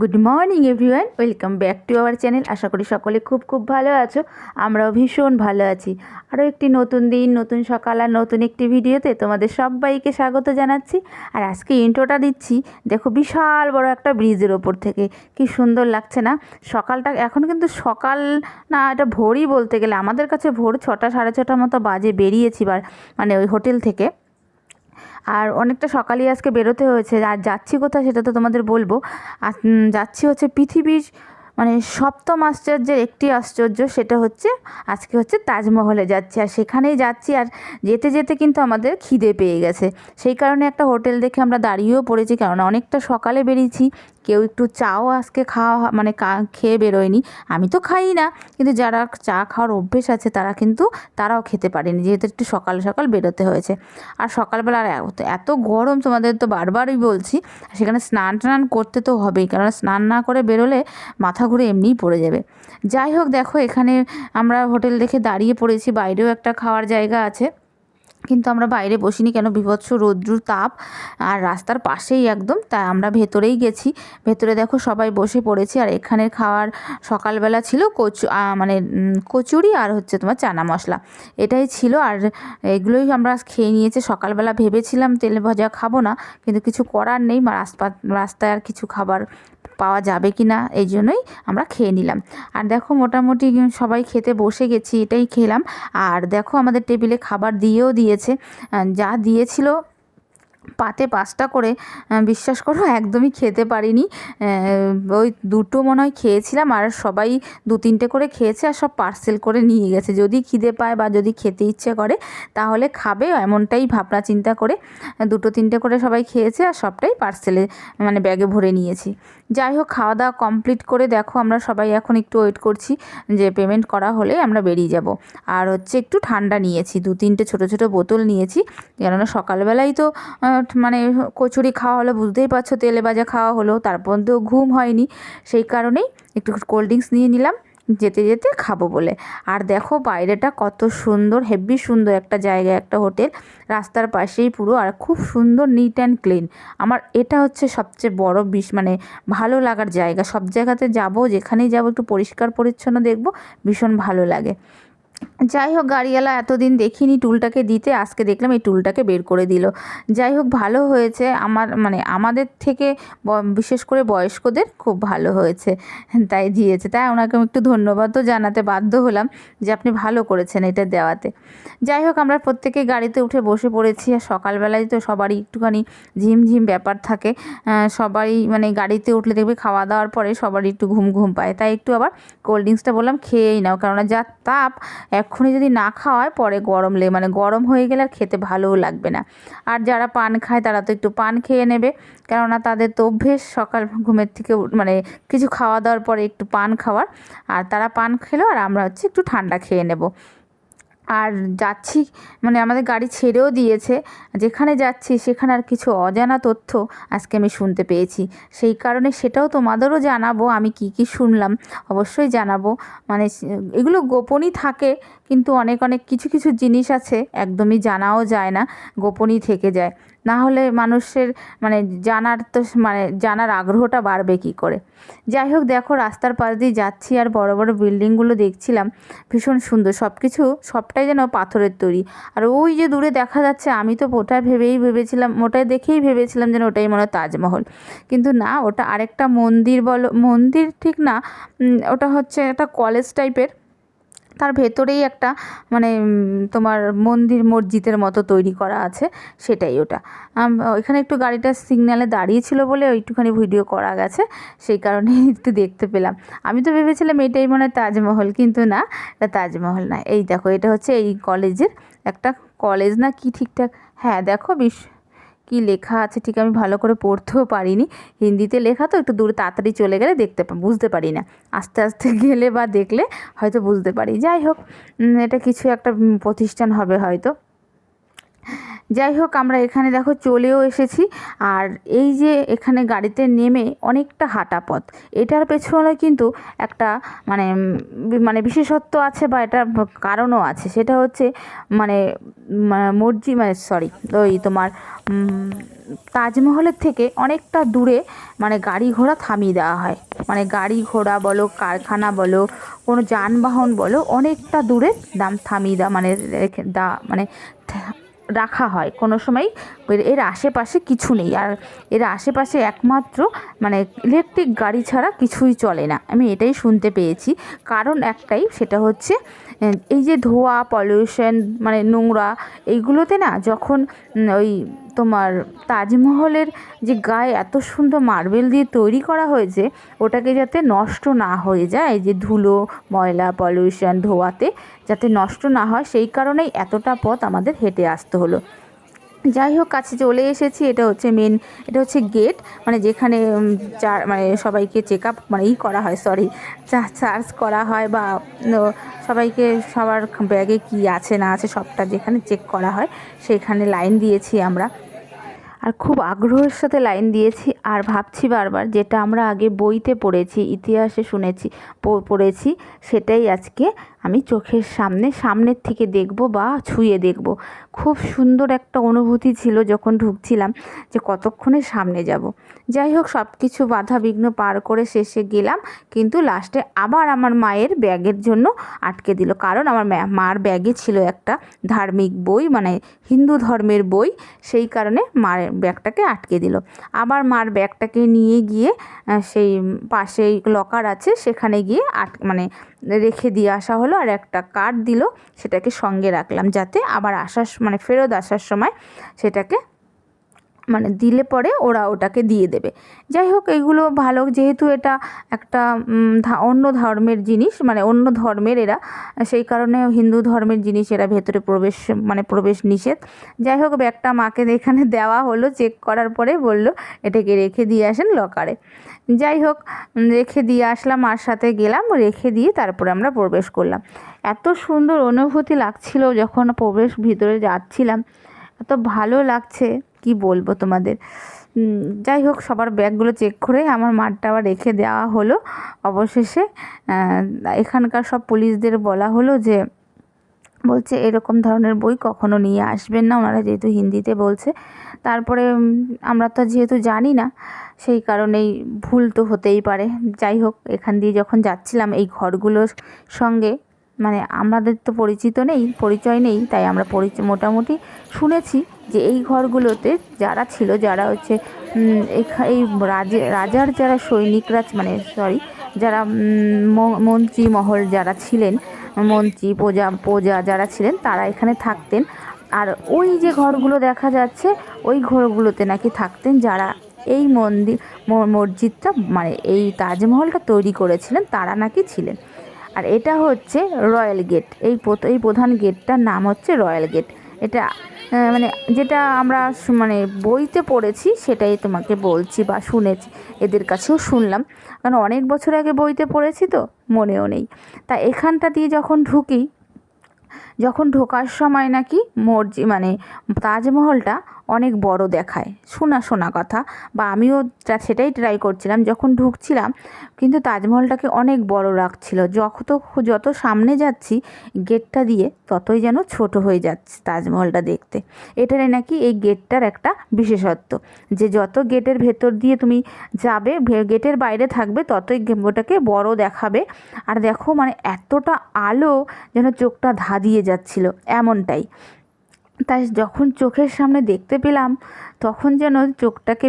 Good morning everyone, welcome back to our channel. আশা করি সকলে খুব খুব ভালো আছো। আমরাও ভীষণ ভালো আছি। আরও একটি নতুন দিন, নতুন সকাল আর নতুন একটি ভিডিওতে তোমাদের সবাইকে স্বাগত জানাচ্ছি। আর আজকে ইন্ট্রোটা দিচ্ছি দেখো বিশাল বড় একটা ব্রিজের ওপর থেকে। কি সুন্দর লাগছে না? সকালটা এখন কিন্তু সকাল না, এটা ভোরই বলতে গেলে। আমাদের কাছে ভোর 6টা সাড়ে 6টার মতো বাজে। বেরিয়েছি মানে ওই হোটেল থেকে। আর অনেকটা সকালেই আজকে বেরোতে হয়েছে। আর যাচ্ছি কোথায় সেটা তো তোমাদের বলবো। আর যাচ্ছি হচ্ছে পৃথিবীর মানে সপ্তম আশ্চর্যের একটি আশ্চর্য, সেটা হচ্ছে আজকে হচ্ছে তাজমহলে যাচ্ছি। আর সেখানেই যাচ্ছি। আর যেতে যেতে কিন্তু আমাদের খিদে পেয়ে গেছে। সেই কারণে একটা হোটেল দেখে আমরা দাঁড়িয়েও পড়েছি, কারণ অনেকটা সকালে বেরিয়েছি। কেউ একটু চাও আজকে খাওয়া মানে খেয়ে বেরোয়নি। আমি তো খাই না, কিন্তু যারা চা খাওয়ার অভ্যেস আছে তারাও খেতে পারেনি, যেহেতু একটু সকাল সকাল বেরোতে হয়েছে। আর সকালবেলা আর এত গরম, তোমাদের তো বারবারই বলছি। সেখানে স্নান টান করতে তো হবেই, কারণ স্নান না করে বেরোলে মাথা ঘুরে এমনিই পড়ে যাবে। যাই হোক, দেখো এখানে আমরা হোটেল দেখে দাঁড়িয়ে পড়েছি। বাইরেও একটা খাওয়ার জায়গা আছে, কিন্তু আমরা বাইরে বসিনি, কেন বিভৎস রৌদ্রুর তাপ। আর রাস্তার পাশেই একদম, তাই আমরা ভেতরেই গেছি। ভেতরে দেখো সবাই বসে পড়েছি। আর এখানের খাওয়ার সকালবেলা ছিল কচুরি আর হচ্ছে তোমার চানা মশলা, এটাই ছিল। আর এগুলোই আমরা খেয়ে নিয়েছি। সকালবেলা ভেবেছিলাম তেলে ভাজা খাবো না, কিন্তু কিছু করার নেই। রাস্তায় আর কিছু খাবার পাওয়া যাবে কি না, এই জন্যই আমরা খেয়ে নিলাম। আর দেখো মোটামুটি সবাই খেতে বসে গেছি, এটাই খেলাম। আর দেখো আমাদের টেবিলে খাবার দিয়েও দিয়েছে। যা দিয়েছিল পাতে 5টা করে, বিশ্বাস করো একদমই খেতে পারিনি। ওই 2টো মনে হয় খেয়েছিলাম, আর সবাই 2-3টে করে খেয়েছে। আর সব পার্সেল করে নিয়ে গেছে, যদি খিদে পায় বা যদি খেতে ইচ্ছে করে তাহলে খাবে, এমনটাই ভাবনা চিন্তা করে 2-3টে করে সবাই খেয়েছে। আর সবটাই পার্সেলে মানে ব্যাগে ভরে নিয়েছি। যাই হোক, খাওয়া দাওয়া কমপ্লিট করে দেখো আমরা সবাই এখন একটু ওয়েট করছি যে পেমেন্ট করা হলে আমরা বেরিয়ে যাব। আর হচ্ছে একটু ঠান্ডা নিয়েছি, 2-3টে ছোটো ছোটো বোতল নিয়েছি, কেননা সকালবেলায় তো মানে কচুরি খাওয়া হলো, বুঝতেই পারছো, তেলে ভাজা খাওয়া হলো, তারপর তো ঘুম হয়নি। সেই কারণেই একটু কোল্ড ড্রিঙ্কস নিয়ে নিলাম যেতে যেতে খাবো বলে। আর দেখো বাইরেটা কত সুন্দর, হেভি সুন্দর একটা জায়গা, একটা হোটেল রাস্তার পাশেই পুরো। আর খুব সুন্দর, নিট অ্যান্ড ক্লিন। আমার এটা হচ্ছে সবচেয়ে বড় মানে ভালো লাগার জায়গা। সব জায়গাতে যাব, যেখানেই যাব একটু পরিষ্কার পরিচ্ছন্ন দেখবো, ভীষণ ভালো লাগে। যাই হোক, গাড়িওয়ালা এতদিন দেখিনি টুলটাকে দিতে, আজকে দেখলাম এই টুলটাকে বের করে দিল। যাই হোক, ভালো হয়েছে। আমাদের থেকে বিশেষ করে বয়স্কদের খুব ভালো হয়েছে, তাই দিয়েছে। তাই ওনাকে আমি একটু ধন্যবাদও জানাতে বাধ্য হলাম যে আপনি ভালো করেছেন এটা দেওয়াতে। যাই হোক, আমরা প্রত্যেকে গাড়িতে উঠে বসে পড়েছি। আর সকালবেলায় তো সবারই একটুখানি ঝিমঝিম ব্যাপার থাকে। সবাই মানে গাড়িতে উঠলে দেখবে খাওয়া দাওয়ার পরে সবারই একটু ঘুম ঘুম পায়, তাই একটু আবার কোল্ড ড্রিঙ্কসটা বললাম খেয়েই নাও, কেননা যা তাপ, এক্ষুনি যদি না খাওয়ায় পরে গরম হয়ে গেলে আর খেতে ভালোও লাগবে না। আর যারা পান খায় তারা তো একটু পান খেয়ে নেবে, কেননা তাদের তো অভ্যেস সকাল ঘুমের থেকে মানে কিছু খাওয়া দাওয়ার পরে একটু পান খাওয়ার। আর তারা পান খেলো, আর আমরা হচ্ছে একটু ঠান্ডা খেয়ে নেব। আর যাচ্ছি মানে আমাদের গাড়ি ছেড়েও দিয়েছে। যেখানে যাচ্ছি সেখানে আর কিছু অজানা তথ্য আজকে আমি শুনতে পেয়েছি, সেই কারণে সেটাও তোমাদেরও জানাবো। আমি কি কি শুনলাম অবশ্যই জানাবো। মানে এগুলো গোপনই থাকে, কিন্তু অনেক অনেক কিছু কিছু জিনিস আছে একদমই জানাও যায় না, গোপনই থেকে যায়। না হলে মানুষের জানার আগ্রহটা বাড়বে কী করে। যাই হোক, দেখো রাস্তার পাশ দিয়ে যাচ্ছি আর বড় বড় বিল্ডিংগুলো দেখছিলাম, ভীষণ সুন্দর। সবটাই যেন পাথরের তৈরি। আর ওই যে দূরে দেখা যাচ্ছে, আমি তো ওটাই দেখেই ভেবেছিলাম যেন ওটাই মনে হয় তাজমহল, কিন্তু না, ওটা আরেকটা মন্দির ঠিক না, ওটা হচ্ছে একটা কলেজ টাইপের। তার ভেতরেই একটা মানে তোমার মসজিদের মতো তৈরি করা আছে, সেটাই ওটা। ওইখানে একটু গাড়িটা সিগন্যালে দাঁড়িয়েছিল বলে একটুখানি ভিডিও করা গেছে, সেই কারণে একটু দেখতে পেলাম। আমি তো ভেবেছিলাম এটাই মনে হয় তাজমহল, কিন্তু না, এটা তাজমহল না। এই দেখো, এটা হচ্ছে এই কলেজের একটা কলেজ না কি ঠিকঠাক, হ্যাঁ দেখো কি লেখা আছে ঠিক আমি ভালো করে পড়তেও পারিনি, হিন্দিতে লেখা তো, একটু দূরে তাড়াতাড়ি চলে গেলে বুঝতে পারি না, আস্তে আস্তে গেলে বা দেখলে হয়তো বুঝতে পারি। যাই হোক, এটা কিছু একটা প্রতিষ্ঠান হবে হয়তো। যাই হোক, আমরা এখানে দেখো চলেও এসেছি। আর এই যে এখানে গাড়িতে নেমে অনেকটা হাঁটা পথ, এটার পেছনে কিন্তু একটা মানে বিশেষত্ব আছে বা এটার কারণও আছে। সেটা হচ্ছে মানে মসজিদ সরি ওই তোমার তাজমহলের থেকে অনেকটা দূরে গাড়ি ঘোড়া থামিয়ে দেওয়া হয়। গাড়ি ঘোড়া বলো, কারখানা বলো, কোনো যানবাহন বলো, অনেকটা দূরে থামিয়ে দেওয়া রাখা হয়। কোনো সময় এর আশেপাশে কিছু নেই, আর এর আশেপাশে একমাত্র ইলেকট্রিক গাড়ি ছাড়া কিছুই চলে না। আমি এটাই শুনতে পেয়েছি। কারণ একটাই, সেটা হচ্ছে এই যে ধোঁয়া, পলিউশন, নোংরা, এইগুলোতে না যখন ওই তোমার তাজমহলের যে গায়ে এত সুন্দর মার্বেল দিয়ে তৈরি করা হয়েছে, ওটাকে যাতে নষ্ট না হয়ে যায়, এই যে ধুলো, ময়লা, পলিউশন, ধোঁয়াতে যাতে নষ্ট না হয়, সেই কারণেই এতটা পথ আমাদের হেঁটে আসতে হলো। যাই হোক, কাছে চলে এসেছি। এটা হচ্ছে এটা হচ্ছে গেট, যেখানে সবাইকে চেক আপ করা হয়, সার্চ করা হয়, বা সবাইকে সবার ব্যাগে কি আছে না আছে সবটা যেখানে চেক করা হয়, সেখানে লাইন দিয়েছি আমরা। আর খুব আগ্রহের সাথে লাইন দিয়েছি। আর ভাবছি বারবার, যেটা আমরা আগে বইতে পড়েছি, ইতিহাসে শুনেছি, পড়েছি, সেটাই আজকে আমি চোখের সামনের থেকে দেখব বা ছুঁয়ে দেখব। খুব সুন্দর একটা অনুভূতি ছিল যখন ঢুকছিলাম, যে কতক্ষণে সামনে যাব। যাই হোক, সব কিছু বাধা বিঘ্ন পার করে শেষে গেলাম, কিন্তু লাস্টে আবার আমার মায়ের ব্যাগের জন্য আটকে দিল। কারণ আমার মার ব্যাগে ছিল একটা ধার্মিক বই, হিন্দু ধর্মের বই, সেই কারণে মার ব্যাগটাকে আটকে দিল। আবার মার ব্যাগটাকে নিয়ে গিয়ে সেই পাশেই লকার আছে, সেখানে গিয়ে রেখে দিয়ে আসা হলো। আর একটা কার্ড দিল, সেটাকে সঙ্গে রাখলাম, যাতে আবার ফেরত আসার সময় সেটাকে দিলে পরে ওরা ওটাকে দিয়ে দেবে। যাই হোক, এইগুলো ভালো, যেহেতু এটা একটা অন্য ধর্মের জিনিস, অন্য ধর্মের এরা, সেই কারণে হিন্দু ধর্মের জিনিস এরা ভেতরে প্রবেশ নিষেধ। যাই হোক, ব্যাগটা মাকে এখানে দেওয়া হলো, চেক করার পরে বলল এটাকে রেখে দিয়ে আসেন লকারে। যাই হোক, রেখে দিয়ে আসলাম, মার সাথে গেলাম, রেখে দিয়ে তারপরে আমরা প্রবেশ করলাম। এত সুন্দর অনুভূতি লাগছিল যখন ভিতরে যাচ্ছিলাম, এত ভালো লাগছে, কি বলবো তোমাদের। যাই হোক, সবার ব্যাগগুলো চেক করে আমার মারটা আবার রেখে দেওয়া হলো। অবশেষে এখানকার সব পুলিশদের বলা হলো, যে বলছে এরকম ধরনের বই কখনো নিয়ে আসবেন না, ওনারা যেহেতু হিন্দিতে বলছে। তারপরে আমরা তো যেহেতু জানি না, সেই কারণেই ভুল তো হতেই পারে। যাই হোক, এখান দিয়ে যখন যাচ্ছিলাম, এই ঘরগুলোর সঙ্গে আমাদের তো পরিচয় নেই, তাই আমরা মোটামুটি শুনেছি যে এই ঘরগুলোতে যারা হচ্ছে এই রাজার যারা সৈনিকরা, যারা মন্ত্রী মহল যারা ছিলেন, মন্ত্রী প্রজা যারা ছিলেন, তারা এখানে থাকতেন। আর ওই যে ঘরগুলো দেখা যাচ্ছে, ওই ঘরগুলোতে নাকি থাকতেন যারা এই মসজিদটা এই তাজমহলটা তৈরি করেছিলেন, তারা নাকি ছিলেন। আর এটা হচ্ছে রয়্যাল গেট, এই প্রধান গেটটার নাম হচ্ছে রয়্যাল গেট। এটা যেটা আমরা বইতে পড়েছি, সেটাই তোমাকে বলছি বা শুনেছি, এদের কাছেও শুনলাম, কারণ অনেক বছর আগে বইতে পড়েছি তো মনেও নেই। তা এখানটা দিয়ে যখন ঢোকার সময় নাকি তাজমহলটা অনেক বড় দেখায়, শোনা কথা, বা আমিও সেটাই ট্রাই করছিলাম যখন ঢুকছিলাম, কিন্তু তাজমহলটাকে অনেক বড় লাগছিল। যত সামনে যাচ্ছি গেটটা দিয়ে, ততই যেন ছোট হয়ে যাচ্ছে তাজমহলটা দেখতে। এটাই নাকি এই গেটটার একটা বিশেষত্ব, যে যত গেটের ভেতর দিয়ে তুমি যাবে, গেটের বাইরে থাকবে, ততই ওটাকে বড় দেখাবে। আর দেখো, এতটা আলো যেন চোখটা ধাঁধিয়ে যাচ্ছিল, এমনটাই। তাই যখন চোখের সামনে দেখতে পেলাম, তখন যেন চোখটাকে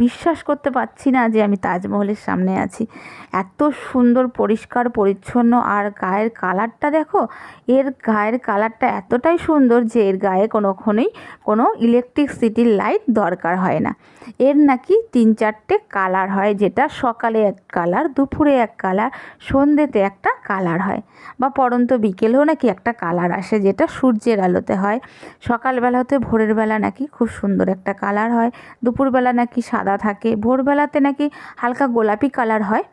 বিশ্বাস করতে পারছি না যে আমি তাজমহলের সামনে আছি। এত সুন্দর, পরিষ্কার পরিচ্ছন্ন। আর গায়ের কালারটা দেখো, এর গায়ের কালারটা এতটাই সুন্দর যে এর গায়ে কোনো ইলেকট্রিসিটির লাইট দরকার হয় না। এর নাকি 3-4টে কালার হয়, যেটা সকালে এক কালার, দুপুরে এক কালার, সন্ধ্যেতে একটা কালার হয়, বা পড়ন্ত বিকেলেও নাকি একটা কালার আসে, যেটা সূর্যের আলোতে হয়। সকালবেলাতে, ভোরের বেলা নাকি খুব সুন্দর একটা কালার হয়, দুপুরবেলা নাকি সাদা থাকে, ভোরবেলাতে নাকি হালকা গোলাপি কালার হয়,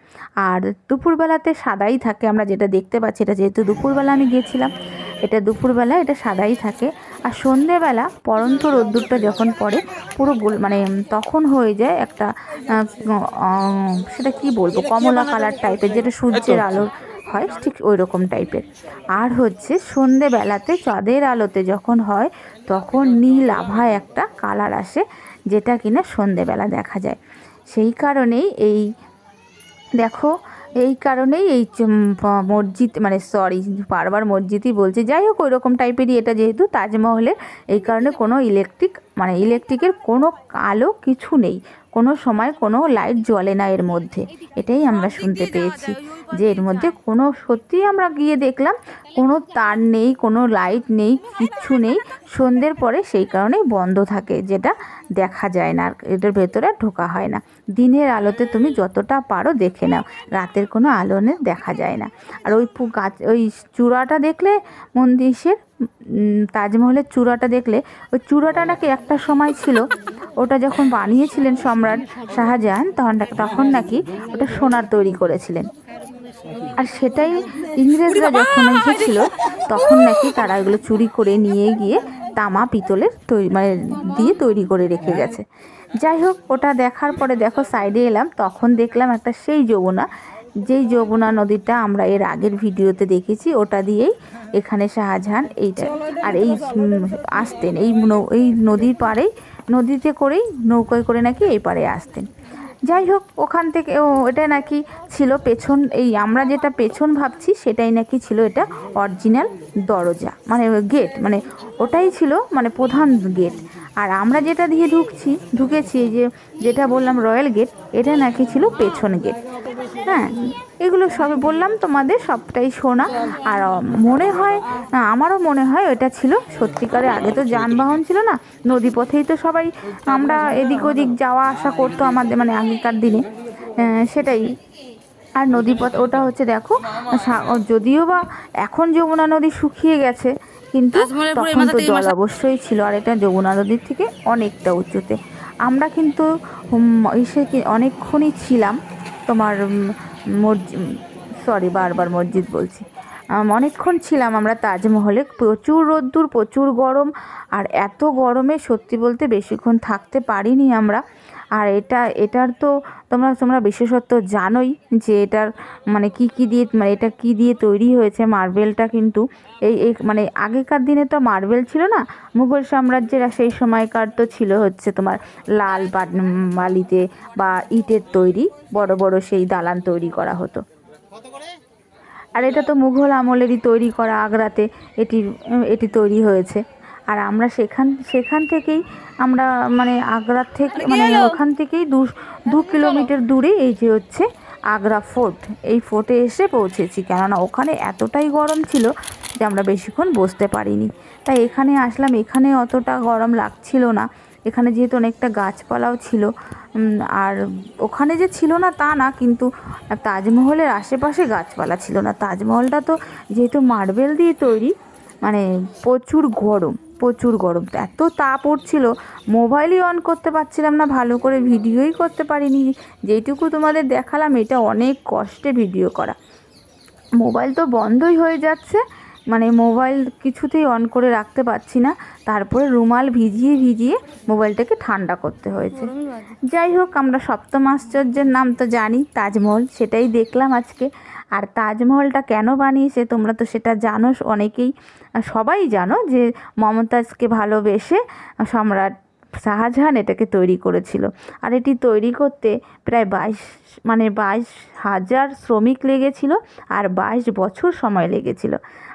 আর দুপুরবেলাতে সাদাই থাকে। আমরা যেটা দেখতে পাচ্ছি, এটা যেহেতু দুপুরবেলা আমি গিয়েছিলাম, এটা দুপুরবেলা এটা সাদাই থাকে। আর সন্ধেবেলা পড়ন্ত রোদ্দুরটা যখন পড়ে পুরো মানে তখন হয়ে যায় একটা সেটা কি বলবো, কমলা কালার টাইপের, যেটা সূর্যের আলো হয় ঠিক ওই রকম টাইপের। আর হচ্ছে সন্ধেবেলাতে চাঁদের আলোতে যখন হয় তখন নীল আভা একটা কালার আসে, যেটা কিনা সন্ধেবেলা দেখা যায়। সেই কারণেই দেখো এই কারণেই এই মসজিদ, মানে সরি বারবার মসজিদই বলছে, যাই হোক ওই রকম টাইপেরই এটা, যেহেতু তাজমহলের, এই কারণে কোনো ইলেকট্রিকের কোনো আলো কিছু নেই, কোনো সময় কোনো লাইট জ্বলে না এর মধ্যে। এটাই আমরা শুনতে পেয়েছি যে এর মধ্যে কোনো, সত্যিই আমরা গিয়ে দেখলাম কোনো তার নেই, কোনো লাইট নেই, কিচ্ছু নেই সন্ধ্যের পরে, সেই কারণেই বন্ধ থাকে, যেটা দেখা যায় না, আর এটার ভেতরে ঢোকা হয় না। দিনের আলোতে তুমি যতটা পারো দেখে নাও, রাতের কোনো আলো দেখা যায় না। আর ওই গাছ, ওই চূড়াটা দেখলে মন্দিরের, তাজমহলের চূড়াটা দেখলে, ওই চূড়াটা নাকি একটা সময় ছিল, ওটা যখন বানিয়েছিলেন সম্রাট শাহজাহান তখন নাকি ওটা সোনার তৈরি করেছিলেন। আর সেটাই ইংরেজরা যখন এসেছিল তখন নাকি তারা এগুলো চুরি করে নিয়ে গিয়ে তামা পিতলের মানে দিয়ে তৈরি করে রেখে গেছে। যাই হোক, ওটা দেখার পরে দেখো সাইডে এলাম, তখন দেখলাম একটা সেই যমুনা, যেই যমুনা নদীটা আমরা এর আগের ভিডিওতে দেখেছি, ওটা দিয়েই এখানে শাহজাহান এইটা আর আসতেন, এই নদীর পাড়েই, নদীতে করেই নৌকায় করে নাকি এই পাড়ে আসতেন। যাই হোক, ওখান থেকে এটা নাকি ছিল পেছন, এই আমরা যেটা পেছন ভাবছি সেটাই নাকি ছিল এটা অরিজিনাল দরজা, মানে গেট, মানে ওটাই ছিল মানে প্রধান গেট। আর আমরা যেটা দিয়ে ঢুকেছি যেটা বললাম রয়্যাল গেট, এটা নাকি ছিল পেছন গেট। হ্যাঁ, এগুলো সবই বললাম তোমাদের, সবটাই শোনা। আর আমারও মনে হয় ওটা ছিল সত্যিকারে, আগে তো যানবাহন ছিল না, নদীপথেই তো সবাই আমরা এদিক ওদিক যাওয়া আসা করতো আমাদের, মানে আগেকার দিনে সেটাই। আর নদীপথ ওটা হচ্ছে দেখো, যদিও বা এখন যমুনা নদী শুকিয়ে গেছে, কিন্তু তখন তো জল অবশ্যই ছিল, আর এটা যমুনা নদীর থেকে অনেকটা উঁচুতে। আমরা কিন্তু অনেকক্ষণই ছিলাম তোমার বারবার মসজিদ বলছি, অনেকক্ষণ ছিলাম আমরা তাজমহলে। প্রচুর রোদ্দুর, প্রচুর গরম, আর এত গরমে সত্যি বলতে বেশিক্ষণ থাকতে পারিনি আমরা। আর এটার তো তোমরা বিশেষত্ব জানোই যে এটার মানে কি দিয়ে, মানে এটা কি দিয়ে তৈরি হয়েছে। মার্বেলটা কিন্তু এই মানে আগেকার দিনে তো মার্বেল ছিল না, মুঘল সাম্রাজ্যের সেই সময়কার তো ছিল হচ্ছে তোমার লাল বালিতে বা ইটের তৈরি বড় বড় সেই দালান তৈরি করা হতো। আর এটা তো মুঘল আমলেরই তৈরি করা, আগ্রাতে এটি তৈরি হয়েছে। আর আমরা সেখান থেকেই আমরা মানে আগ্রার থেকে, মানে ওখান থেকেই 2 কিলোমিটার দূরে এই যে হচ্ছে আগ্রা ফোর্ট, এই ফোর্টে এসে পৌঁছেছি। কেননা ওখানে এতটাই গরম ছিল যে আমরা বেশিক্ষণ বসতে পারিনি, তাই এখানে আসলাম। এখানে অতটা গরম লাগছিল না, এখানে যেহেতু অনেকটা গাছপালাও ছিল। আর ওখানে যে ছিল না তা না, কিন্তু তাজমহলের আশেপাশে গাছপালা ছিল না। তাজমহলটা তো যেহেতু মার্বেল দিয়ে তৈরি, মানে প্রচুর গরম, এত তাপ উঠছিল, মোবাইলই অন করতে পারছিলাম না, ভালো করে ভিডিওই করতে পারিনি। যেইটুকু তোমাদের দেখালাম এটা অনেক কষ্টে ভিডিও করা, মোবাইল তো বন্ধই হয়ে যাচ্ছে, মানে মোবাইল কিছুতেই অন করে রাখতে পারছি না, তারপরে রুমাল ভিজিয়ে মোবাইলটাকে ঠান্ডা করতে হয়েছে। যাই হোক, আমরা সপ্তম আশ্চর্যের নাম তো জানি তাজমহল, সেটাই দেখলাম আজকে। আর তাজমহলটা কেন বানিয়েছে তোমরা তো সেটা জানো, সবাই জানো যে মমতাজকে ভালোবেসে সম্রাট শাহজাহান এটাকে তৈরি করেছিল। আর এটি তৈরি করতে প্রায় 22,000 শ্রমিক লেগেছিল, আর 22 বছর সময় লেগেছিল।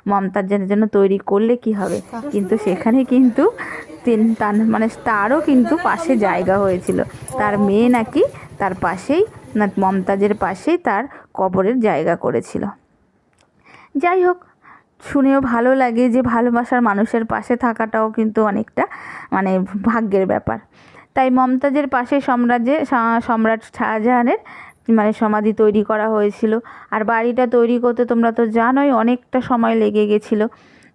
মমতাজের জন্য তৈরি করলে কি হবে, কিন্তু সেখানে কিন্তু মানে তারও কিন্তু পাশে জায়গা হয়েছিল, তার মেয়ে নাকি তার পাশেই, না মমতাজের পাশেই তার কবরের জায়গা করেছিল। যাই হোক, শুনেও ভালো লাগে যে ভালোবাসার মানুষের পাশে থাকাটাও কিন্তু অনেকটা মানে ভাগ্যের ব্যাপার। তাই মমতাজের পাশে সম্রাট শাহজাহানের মানে সমাধি তৈরি করা হয়েছিল। আর বাড়িটা তৈরি করতে তোমরা তো জানোই অনেকটা সময় লেগে গেছিলো,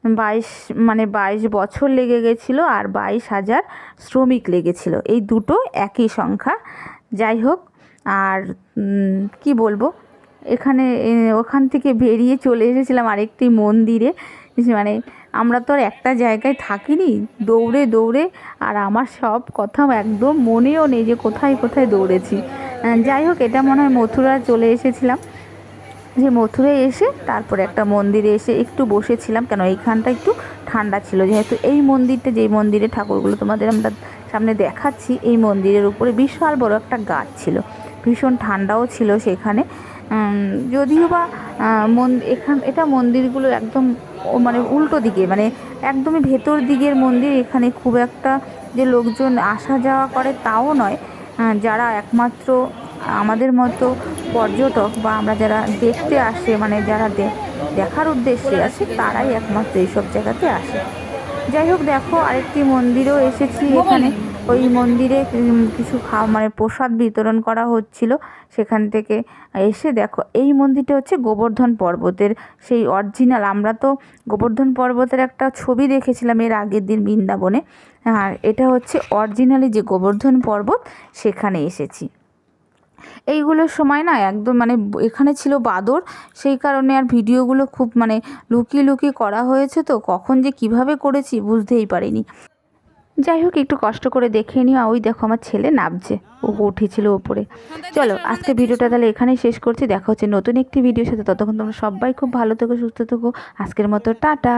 22 বছর লেগে গেছিলো, আর 22,000 শ্রমিক লেগেছিল, এই দুটো একই সংখ্যা। যাই হোক, আর কি বলবো, ওখান থেকে বেরিয়ে চলে এসেছিলাম আরেকটি মন্দিরে, মানে আমরা তো আর একটা জায়গায় থাকিনি, দৌড়ে দৌড়ে, আর আমার সব কথা একদম মনেও নেই যে কোথায় কোথায় দৌড়েছি। যাই হোক, এটা মনে হয় মথুরা চলে এসেছিলাম, যে মথুরায় এসে তারপরে একটা মন্দিরে এসে একটু বসেছিলাম, কেন এইখানটা একটু ঠান্ডা ছিল, যেহেতু এই মন্দিরটা, যেই মন্দিরে ঠাকুরগুলো তোমাদের আমরা সামনে দেখাচ্ছি, এই মন্দিরের উপরে বিশাল বড় একটা গাছ ছিল, ভীষণ ঠান্ডাও ছিল সেখানে। যদিও বা এটা মন্দিরগুলো একদম মানে উল্টো দিকে, মানে একদমই ভেতর দিকের মন্দির, এখানে খুব একটা যে লোকজন আসা যাওয়া করে তাও নয়। যারা একমাত্র আমাদের মতো পর্যটক বা আমরা যারা দেখতে আসে, মানে যারা দেখার উদ্দেশ্যে আসে, তারাই একমাত্র এইসব জায়গাতে আসে। যাই হোক, দেখো আরেকটি মন্দিরেও এসেছি এখানে। ওই মন্দিরে কিছু মানে প্রসাদ বিতরণ করা হচ্ছিল, সেখান থেকে এসে দেখো এই মন্দিরটা হচ্ছে গোবর্ধন পর্বতের সেই অরিজিনাল। আমরা তো গোবর্ধন পর্বতের একটা ছবি দেখেছিলাম এর আগের দিন বৃন্দাবনে, আর এটা হচ্ছে অরিজিনালি যে গোবর্ধন পর্বত, সেখানে এসেছি। এইগুলোর সময় না একদম মানে এখানে ছিল বাদর, সেই কারণে আর ভিডিওগুলো খুব মানে লুকিয়ে লুকিয়ে করা হয়েছে, তো কখন যে কিভাবে করেছি বুঝতেই পারিনি। যাই হোক, একটু কষ্ট করে দেখে নিও। ওই দেখো আমার ছেলে নামছে, ও উঠেছিল ওপরে। চলো আজকে ভিডিওটা তাহলে এখানেই শেষ করছি, দেখা হচ্ছে নতুন একটি ভিডিওর সাথে। ততক্ষণ তোমরা সবাই খুব ভালো থেকো, সুস্থ থেকো। আজকের মতো টাটা।